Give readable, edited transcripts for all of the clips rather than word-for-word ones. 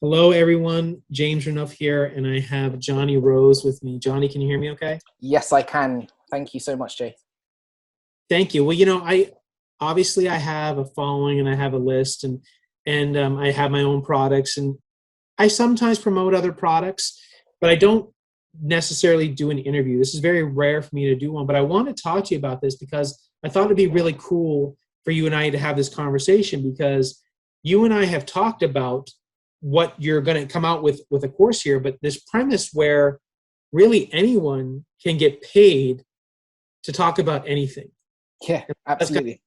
Hello, everyone. James Renouf here, and I have Johnny Rose with me. Johnny, can you hear me okay? Yes, I can. Thank you so much, Jay. Thank you. Well, I obviously I have a following and I have a list, and I have my own products, and I sometimes promote other products, but I don't necessarily do an interview. This is very rare for me to do one, but I want to talk to you about this because I thought it'd be really cool for you and I to have this conversation because you and I have talked about what you're going to come out with a course here, but this premise where really anyone can get paid to talk about anything. Yeah, That's absolutely.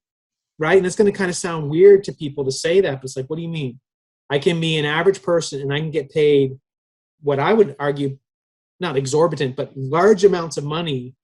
right. And it's going to kind of sound weird to people to say that, but it's like, what do you mean? I can be an average person and I can get paid what I would argue, not exorbitant, but large amounts of money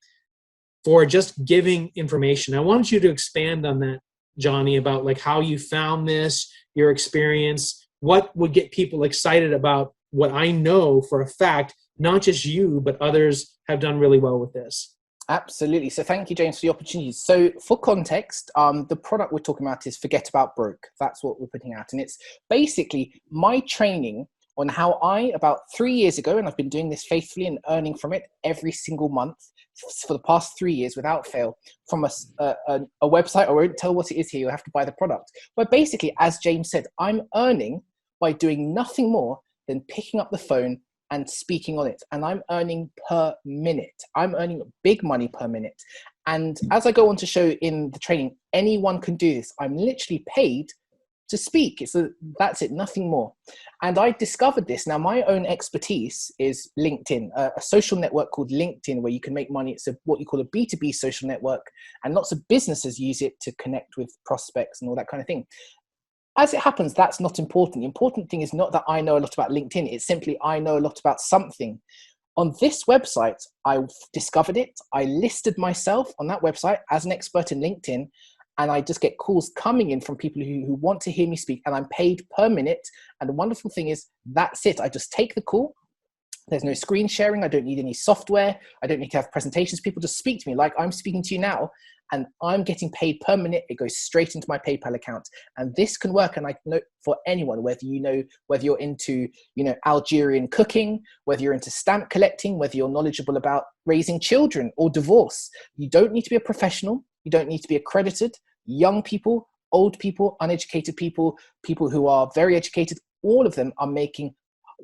for just giving information. I wanted you to expand on that, Johnny, about like how you found this, your experience, what would get people excited about what I know for a fact, not just you, but others have done really well with this. Absolutely. So thank you, James, for the opportunity. So for context, the product we're talking about is Forget About Broke. That's what we're putting out. And it's basically my training on how about 3 years ago, and I've been doing this faithfully and earning from it every single month for the past 3 years without fail from a website. I won't tell what it is here. You'll have to buy the product. But basically, as James said, I'm earning by doing nothing more than picking up the phone and speaking on it. And I'm earning per minute. I'm earning big money per minute. And as I go on to show in the training, anyone can do this. I'm literally paid to speak. That's it, nothing more. And I discovered this. Now, my own expertise is LinkedIn, a social network called LinkedIn, where you can make money. It's what you call a B2B social network, and lots of businesses use it to connect with prospects and all that kind of thing. As it happens, that's not important. The important thing is not that I know a lot about LinkedIn. It's simply I know a lot about something. On this website, I discovered it. I listed myself on that website as an expert in LinkedIn, and I just get calls coming in from people who want to hear me speak, and I'm paid per minute. And the wonderful thing is, that's it. I just take the call. There's no screen sharing. I don't need any software. I don't need to have presentations. People just speak to me like I'm speaking to you now, and I'm getting paid per minute. It goes straight into my PayPal account. And this can work. And I know for anyone, whether you're into, Algerian cooking, whether you're into stamp collecting, whether you're knowledgeable about raising children or divorce, you don't need to be a professional. You don't need to be accredited. Young people, old people, uneducated people, people who are very educated, all of them are making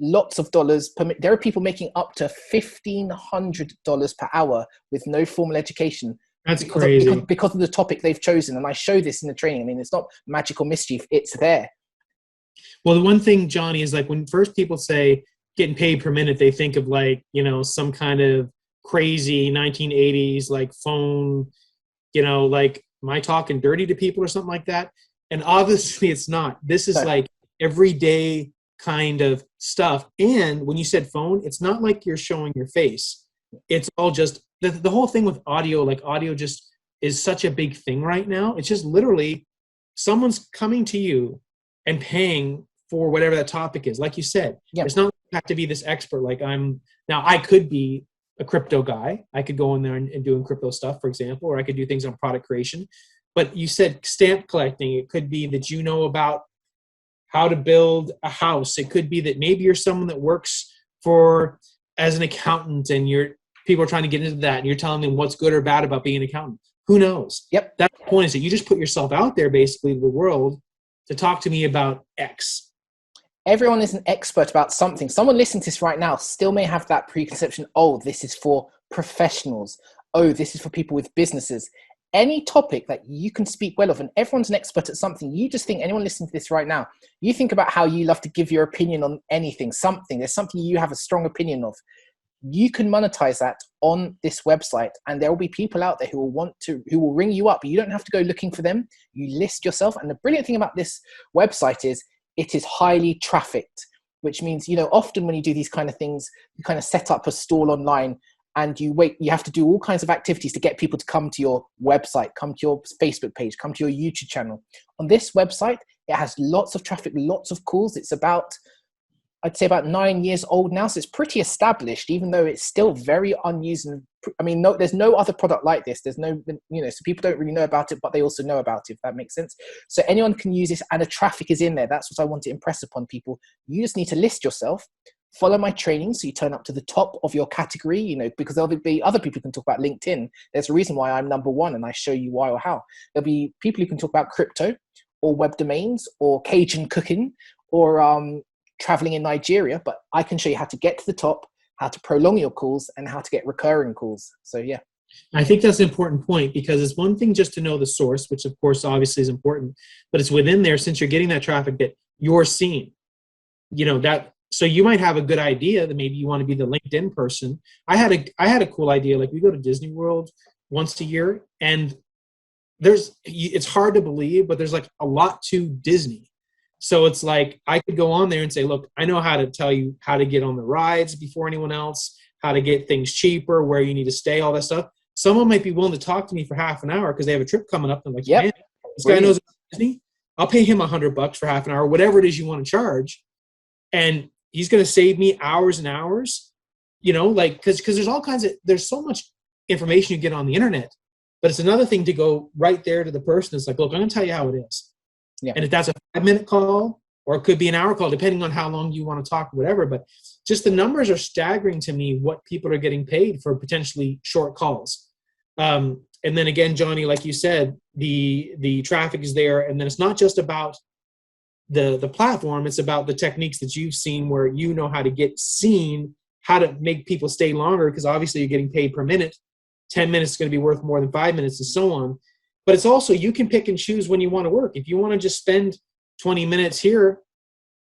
lots of dollars per minute. There are people making up to $1,500 per hour with no formal education That's because of, because, crazy. because of the topic they've chosen. And I show this in the training. I mean, it's not magical mischief. It's there. Well, the one thing, Johnny, is like when first people say getting paid per minute, they think of like, some kind of crazy 1980s like phone, like am I talking dirty to people or something like that? And obviously it's not. This is So, like everyday kind of stuff. And when you said phone, it's not like you're showing your face. It's all just the whole thing with audio, like audio just is such a big thing right now. It's just literally someone's coming to you and paying for whatever that topic is. Like you said, yeah. it's not like you have to be this expert. Like I could be a crypto guy. I could go in there and doing crypto stuff, for example, or I could do things on product creation. But you said stamp collecting. It could be that you know about how to build a house. It could be that maybe you're someone that works for as an accountant and people are trying to get into that and you're telling them what's good or bad about being an accountant. Who knows? Yep. That's the point, is that you just put yourself out there basically to the world to talk to me about X. Everyone is an expert about something. Someone listening to this right now still may have that preconception. Oh, this is for professionals. Oh, this is for people with businesses. Any topic that you can speak well of, and everyone's an expert at something. You just think, anyone listening to this right now, you think about how you love to give your opinion on anything, something. There's something you have a strong opinion of. You can monetize that on this website, and there will be people out there who will ring you up. You don't have to go looking for them. You list yourself. And the brilliant thing about this website is it is highly trafficked, which means, often when you do these kind of things, you kind of set up a stall online and you have to do all kinds of activities to get people to come to your website, come to your Facebook page, come to your YouTube channel. On this website, it has lots of traffic, lots of calls. It's about I'd say about 9 years old now, so it's pretty established, even though it's still very unused. And I mean, no, there's no other product like this. There's no, so people don't really know about it, but they also know about it, if that makes sense. So anyone can use this, and the traffic is in there. That's what I want to impress upon people. You just need to list yourself, follow my training, so you turn up to the top of your category, because there'll be other people who can talk about LinkedIn. There's a reason why I'm number one, and I show you why or how. There'll be people who can talk about crypto or web domains or Cajun cooking or traveling in Nigeria, but I can show you how to get to the top, how to prolong your calls, and how to get recurring calls. So yeah. I think that's an important point, because it's one thing just to know the source, which of course obviously is important, but it's within there, since you're getting that traffic, that you're seeing, so you might have a good idea that maybe you want to be the LinkedIn person. I had a cool idea. Like, we go to Disney World once a year, and it's hard to believe, but there's like a lot to Disney. So it's like, I could go on there and say, look, I know how to tell you how to get on the rides before anyone else, how to get things cheaper, where you need to stay, all that stuff. Someone might be willing to talk to me for half an hour because they have a trip coming up. And like, Yep. Man, this guy knows Disney. I'll pay him $100 for half an hour, whatever it is you want to charge. And he's going to save me hours and hours, because there's so much information you get on the internet, but it's another thing to go right there to the person. It's like, look, I'm going to tell you how it is. Yeah. And if that's a 5-minute call, or it could be an hour call, depending on how long you want to talk, whatever. But just the numbers are staggering to me, what people are getting paid for potentially short calls. And then again, Johnny, like you said, the traffic is there. And then it's not just about the platform, it's about the techniques that you've seen, where you know how to get seen, how to make people stay longer, because obviously you're getting paid per minute. 10 minutes is going to be worth more than 5 minutes, and so on. But it's also, you can pick and choose when you want to work. If you want to just spend 20 minutes here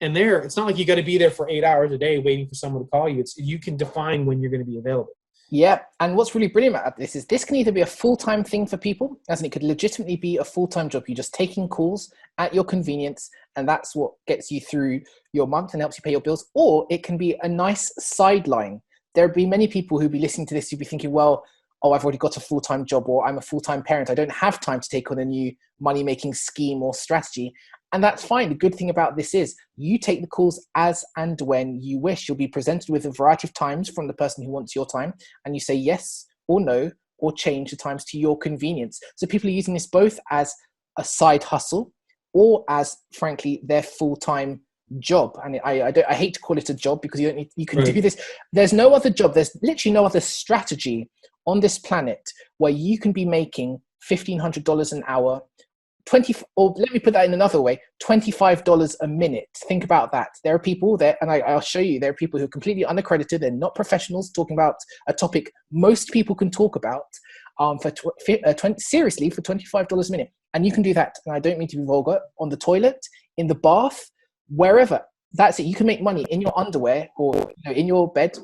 and there, it's not like you got to be there for 8 hours a day waiting for someone to call you. You can define when you're going to be available. Yeah, and what's really brilliant about this is this can either be a full-time thing for people, as in it could legitimately be a full-time job. You're just taking calls at your convenience, and that's what gets you through your month and helps you pay your bills. Or it can be a nice sideline. There'll be many people who'll be listening to this who'll be thinking, well, I've already got a full-time job, or I'm a full-time parent. I don't have time to take on a new money-making scheme or strategy. And that's fine. The good thing about this is you take the calls as and when you wish. You'll be presented with a variety of times from the person who wants your time, and you say yes or no, or change the times to your convenience. So people are using this both as a side hustle or as, frankly, their full-time job. And I hate to call it a job, because you can do this. There's no other job. There's literally no other strategy on this planet where you can be making $1,500 an hour, or let me put that in another way, $25 a minute. Think about that. There are people there, and I'll show you, there are people who are completely unaccredited. They're not professionals, talking about a topic most people can talk about seriously for $25 a minute. And you can do that, and I don't mean to be vulgar, on the toilet, in the bath, wherever. That's it. You can make money in your underwear, or in your bed,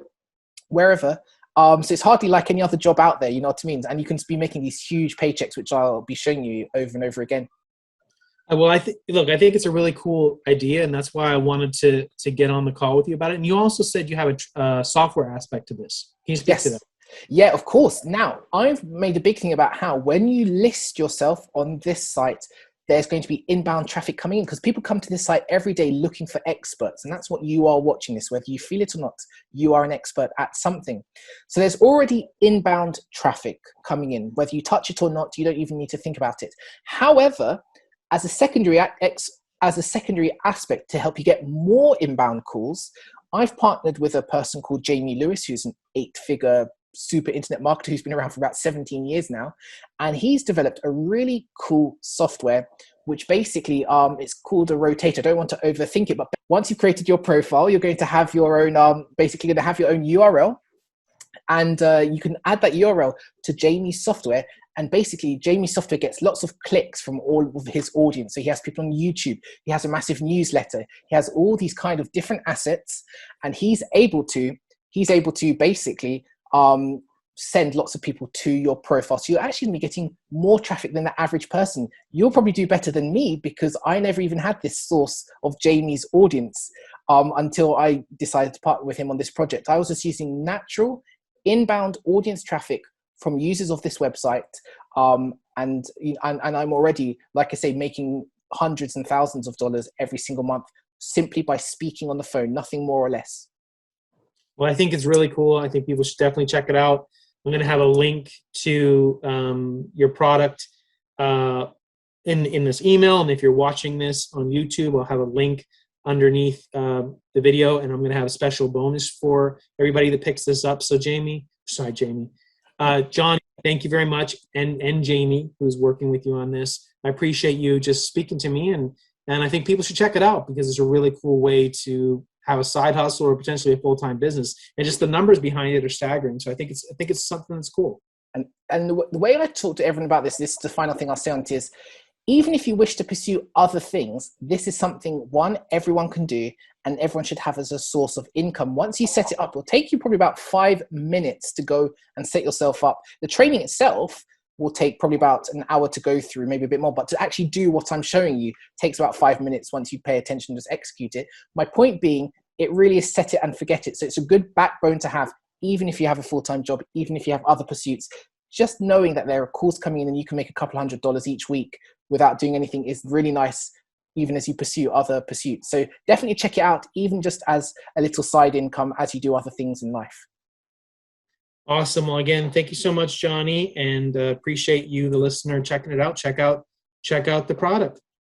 wherever. So it's hardly like any other job out there, you know what I mean? And you can be making these huge paychecks, which I'll be showing you over and over again. Well, I think it's a really cool idea, and that's why I wanted to get on the call with you about it. And you also said you have a software aspect to this. Can you speak to that? Yeah, of course. Now, I've made a big thing about how when you list yourself on this site, there's going to be inbound traffic coming in, because people come to this site every day looking for experts. And that's what you are watching this, whether you feel it or not, you are an expert at something. So there's already inbound traffic coming in, whether you touch it or not, you don't even need to think about it. However, as a secondary aspect to help you get more inbound calls, I've partnered with a person called Jamie Lewis, who's an 8-figure super internet marketer who's been around for about 17 years now. And he's developed a really cool software, which basically it's called a rotator. I don't want to overthink it, but once you've created your profile, you're going to have your own, basically going to have your own URL. And you can add that URL to Jamie's software. And basically, Jamie's software gets lots of clicks from all of his audience. So he has people on YouTube. He has a massive newsletter. He has all these kind of different assets. And he's able to basically send lots of people to your profile. So you're actually going to be getting more traffic than the average person. You'll probably do better than me, because I never even had this source of Jamie's audience until I decided to partner with him on this project. I was just using natural inbound audience traffic from users of this website. And I'm already, like I say, making hundreds and thousands of dollars every single month simply by speaking on the phone, nothing more or less. Well, I think it's really cool. I think people should definitely check it out. I'm going to have a link to your product in this email, and if you're watching this on YouTube, I'll have a link underneath the video, and I'm going to have a special bonus for everybody that picks this up. So Jamie, John, thank you very much, and Jamie, who's working with you on this. I appreciate you just speaking to me, and I think people should check it out because it's a really cool way to have a side hustle or potentially a full-time business, and just the numbers behind it are staggering. So I think it's something that's cool. And the way I talk to everyone about this is the final thing I'll say on it is, even if you wish to pursue other things, this is something, one, everyone can do, and everyone should have as a source of income. Once you set it up, it'll take you probably about 5 minutes to go and set yourself up. The training itself will take probably about an hour to go through, maybe a bit more, but to actually do what I'm showing you takes about 5 minutes once you pay attention, just execute it. My point being, it really is set it and forget it. So it's a good backbone to have, even if you have a full-time job, even if you have other pursuits. Just knowing that there are calls coming in and you can make a couple $100 each week without doing anything is really nice, even as you pursue other pursuits. So definitely check it out, even just as a little side income as you do other things in life. Awesome. Well, again, thank you so much, Johnny, and appreciate you, the listener, checking it out. Check out the product.